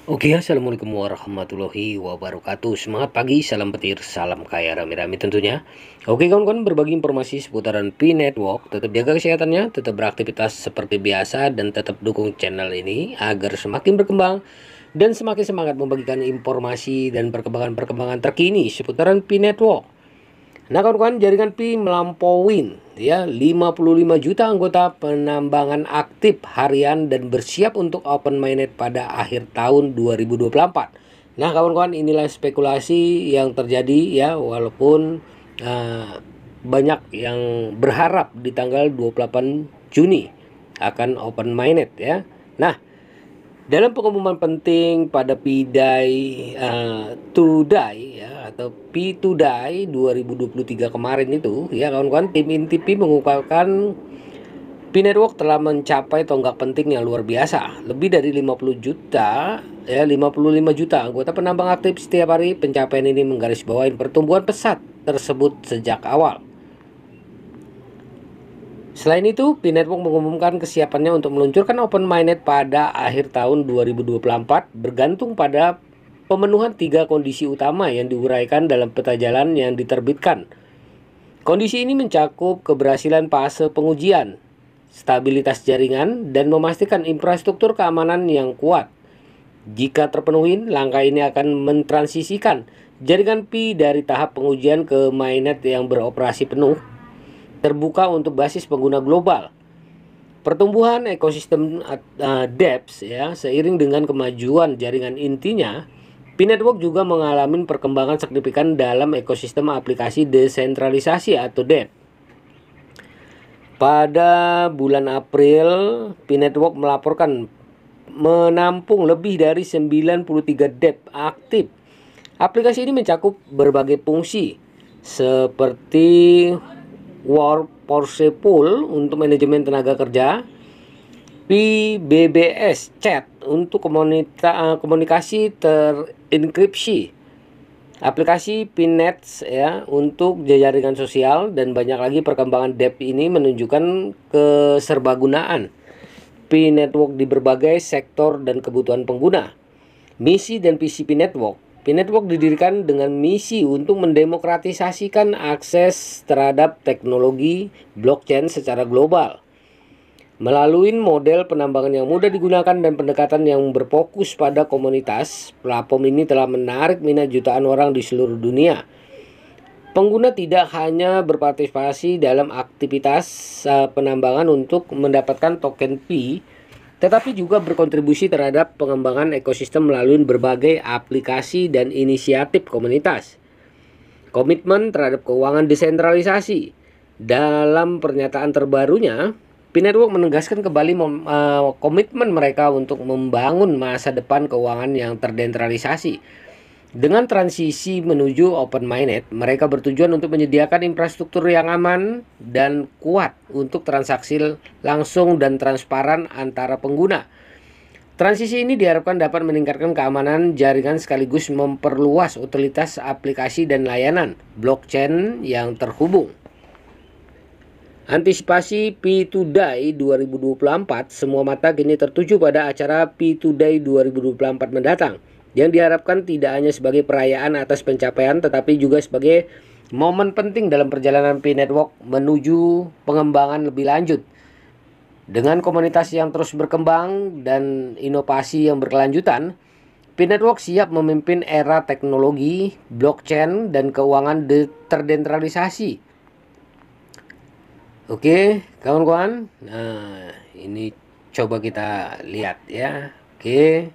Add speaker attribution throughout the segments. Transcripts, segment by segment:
Speaker 1: Oke, assalamualaikum warahmatullahi wabarakatuh. Semangat pagi, salam petir, salam kaya rame-rame tentunya. Oke kawan-kawan, berbagi informasi seputaran P-Network. Tetap jaga kesehatannya, tetap beraktivitas seperti biasa, dan tetap dukung channel ini agar semakin berkembang dan semakin semangat membagikan informasi dan perkembangan-perkembangan terkini seputaran P-Network. Nah kawan-kawan, jaringan Pi melampaui ya 55 juta anggota penambangan aktif harian dan bersiap untuk open mainnet pada akhir tahun 2024. Nah kawan-kawan, inilah spekulasi yang terjadi ya, walaupun banyak yang berharap di tanggal 28 Juni akan open mainnet ya. Nah, dalam pengumuman penting pada P-Day Today ya, atau P2Day 2023 kemarin itu ya kawan-kawan, tim inti Pi mengungkapkan P-Network telah mencapai tonggak penting yang luar biasa. Lebih dari 50 juta ya, 55 juta anggota penambang aktif setiap hari. Pencapaian ini menggarisbawahi pertumbuhan pesat tersebut sejak awal. Selain itu, P-Network mengumumkan kesiapannya untuk meluncurkan open mainnet pada akhir tahun 2024 bergantung pada pemenuhan 3 kondisi utama yang diuraikan dalam peta jalan yang diterbitkan. Kondisi ini mencakup keberhasilan fase pengujian, stabilitas jaringan, dan memastikan infrastruktur keamanan yang kuat. Jika terpenuhi, langkah ini akan mentransisikan jaringan Pi dari tahap pengujian ke mainnet yang beroperasi penuh, terbuka untuk basis pengguna global. Pertumbuhan ekosistem dApps ya, seiring dengan kemajuan jaringan intinya, P-Network juga mengalami perkembangan signifikan dalam ekosistem aplikasi desentralisasi atau dApp. Pada bulan April, P-Network melaporkan menampung lebih dari 93 dApp aktif. Aplikasi ini mencakup berbagai fungsi seperti Workforce Pool untuk manajemen tenaga kerja, PBBS Chat untuk komunikasi terenkripsi, aplikasi P-Nets ya untuk jaringan sosial, dan banyak lagi. Perkembangan dApp ini menunjukkan keserbagunaan P-Network di berbagai sektor dan kebutuhan pengguna. Misi dan visi P-Network. P-Network didirikan dengan misi untuk mendemokratisasikan akses terhadap teknologi blockchain secara global. Melalui model penambangan yang mudah digunakan dan pendekatan yang berfokus pada komunitas, platform ini telah menarik minat jutaan orang di seluruh dunia. Pengguna tidak hanya berpartisipasi dalam aktivitas penambangan untuk mendapatkan token Pi, tetapi juga berkontribusi terhadap pengembangan ekosistem melalui berbagai aplikasi dan inisiatif komunitas. Komitmen terhadap keuangan desentralisasi. Dalam pernyataan terbarunya, P-Network menegaskan kembali komitmen mereka untuk membangun masa depan keuangan yang terdesentralisasi. Dengan transisi menuju open mainnet, mereka bertujuan untuk menyediakan infrastruktur yang aman dan kuat untuk transaksi langsung dan transparan antara pengguna. Transisi ini diharapkan dapat meningkatkan keamanan jaringan sekaligus memperluas utilitas aplikasi dan layanan blockchain yang terhubung. Antisipasi P2Day 2024, semua mata kini tertuju pada acara P2Day 2024 mendatang, yang diharapkan tidak hanya sebagai perayaan atas pencapaian, tetapi juga sebagai momen penting dalam perjalanan P-Network menuju pengembangan lebih lanjut. Dengan komunitas yang terus berkembang dan inovasi yang berkelanjutan, P-Network siap memimpin era teknologi, blockchain, dan keuangan terdesentralisasi. Oke, kawan-kawan. Nah, ini coba kita lihat ya. Oke.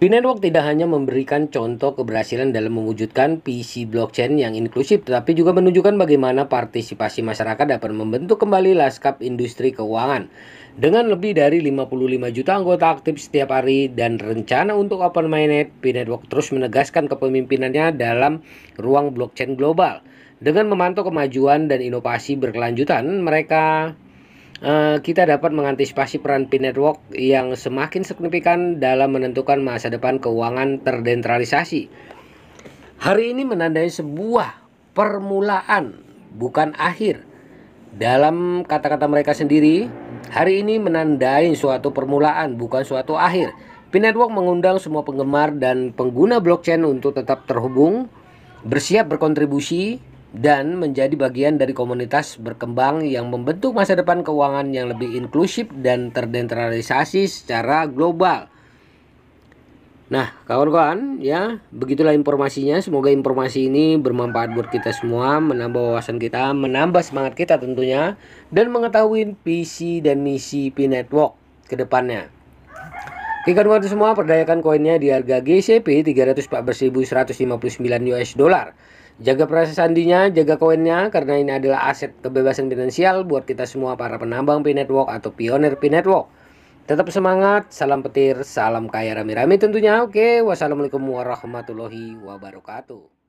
Speaker 1: P-Network tidak hanya memberikan contoh keberhasilan dalam mewujudkan PC blockchain yang inklusif, tetapi juga menunjukkan bagaimana partisipasi masyarakat dapat membentuk kembali lanskap industri keuangan. Dengan lebih dari 55 juta anggota aktif setiap hari dan rencana untuk open mainnet, P-Network terus menegaskan kepemimpinannya dalam ruang blockchain global. Dengan memantau kemajuan dan inovasi berkelanjutan, kita dapat mengantisipasi peran P-Network yang semakin signifikan dalam menentukan masa depan keuangan terdesentralisasi. Hari ini menandai sebuah permulaan, bukan akhir. Dalam kata-kata mereka sendiri, Hari ini menandai suatu permulaan, bukan suatu akhir. P-Network mengundang semua penggemar dan pengguna blockchain untuk tetap terhubung, bersiap berkontribusi, dan menjadi bagian dari komunitas berkembang yang membentuk masa depan keuangan yang lebih inklusif dan terdesentralisasi secara global. Nah, kawan-kawan, ya, begitulah informasinya. Semoga informasi ini bermanfaat buat kita semua, menambah wawasan kita, menambah semangat kita tentunya, dan mengetahui visi dan misi P-Network ke depannya. Oke, kawan-kawan semua, perdayakan koinnya di harga GCP 314.159 US dollar. Jaga proses sandinya, jaga koinnya, karena ini adalah aset kebebasan finansial buat kita semua para penambang P-Network atau pionir P-Network. Tetap semangat, salam petir, salam kaya rame-rame tentunya. Oke, wassalamualaikum warahmatullahi wabarakatuh.